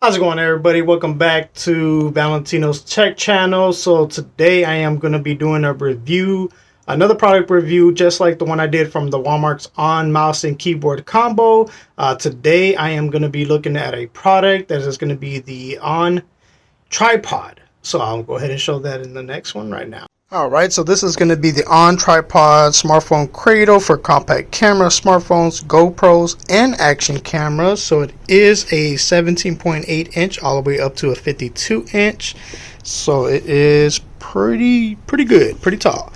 How's it going, everybody? Welcome back to Valentino's Tech channel. So today I am going to be doing a review, another product review, just like the one I did from the Walmart's On Mouse and Keyboard Combo. Today I am going to be looking at a product that is going to be the On Tripod. So I'll go ahead and show that in the next one right now. Alright, so this is going to be the On Tripod Smartphone Cradle for compact camera, smartphones, GoPros, and action cameras. So it is a 17.8 inch all the way up to a 52 inch. So it is pretty good, pretty tall.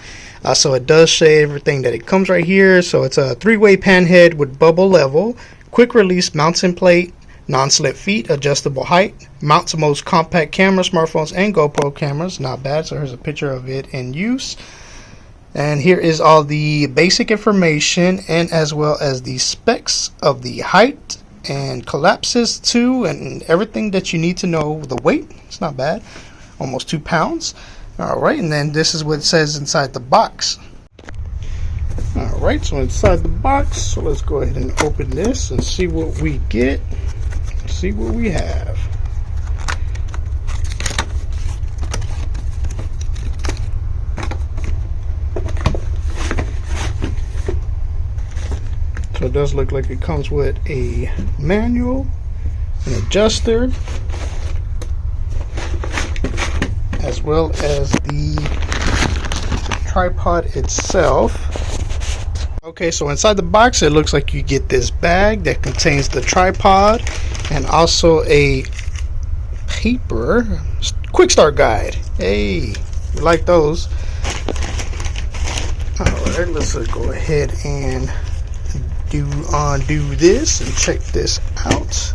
So it does say everything that it comes right here. So it's a 3-way pan head with bubble level, quick release mounting plate, non-slip feet, adjustable height, mounts most compact cameras, smartphones, and GoPro cameras. Not bad. So here's a picture of it in use. And here is all the basic information and as well as the specs of the height and collapses to and everything that you need to know. The weight, it's not bad. Almost 2 pounds. Alright, and then this is what it says inside the box. Alright, so inside the box, so let's go ahead and open this and see what we get. See what we have. So it does look like it comes with a manual, an adjuster, as well as the tripod itself. Okay, so inside the box it looks like you get this bag that contains the tripod and also a paper quick start guide. Hey, we like those. Alright, let's go ahead and undo this and check this out.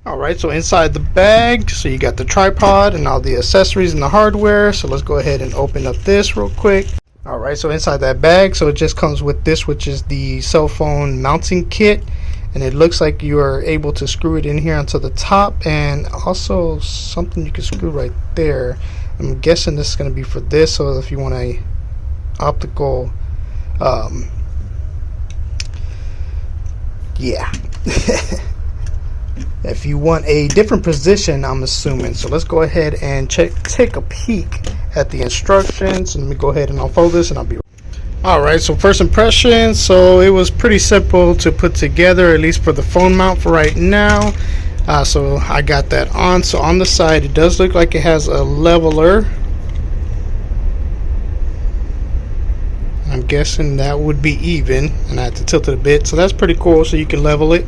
Alright, so inside the bag, so you got the tripod and all the accessories and the hardware. So let's go ahead and open up this real quick. Alright, so inside that bag, so it just comes with this, which is the cell phone mounting kit. And it looks like you are able to screw it in here onto the top, and also something you can screw right there. I'm guessing this is going to be for this, so if you want a optical, yeah. If you want a different position, I'm assuming. So let's go ahead and take a peek at the instructions. Let me go ahead and unfold this and I'll be right. Alright, so first impressions, so it was pretty simple to put together, at least for the phone mount for right now. So I got that on. So on the side it does look like it has a leveler. I'm guessing that would be even, and I have to tilt it a bit, so that's pretty cool, so you can level it.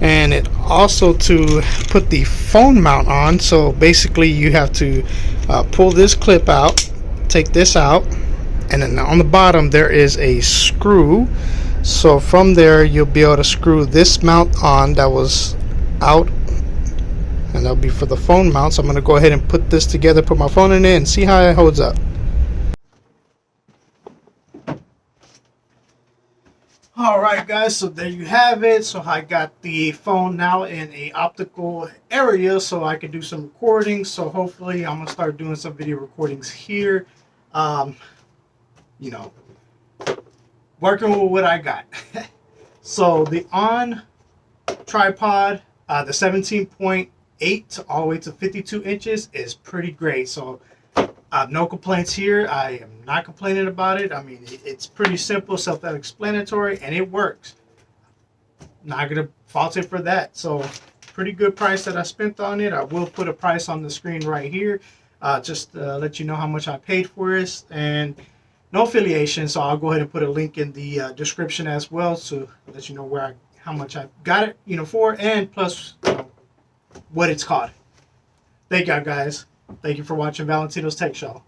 And it also, to put the phone mount on, so basically you have to pull this clip out, take this out, and then on the bottom there is a screw. So from there you'll be able to screw this mount on that was out, and that'll be for the phone mount. So I'm going to go ahead and put this together, put my phone in it, and see how it holds up. Alright guys, so there you have it. So I got the phone now in a optical area so I can do some recording. So hopefully I'm going to start doing some video recordings here. You know, working with what I got. So the On Tripod, the 17.8 all the way to 52 inches is pretty great. So no complaints here. I am not complaining about it. I mean, it's pretty simple, self-explanatory, and it works. Not gonna fault it for that. So pretty good price that I spent on it. I will put a price on the screen right here, just to let you know how much I paid for this, and no affiliation. So I'll go ahead and put a link in the description as well to let you know how much I got it, for, and plus what it's called. Thank you guys. Thank you for watching Valentino's Tech Show.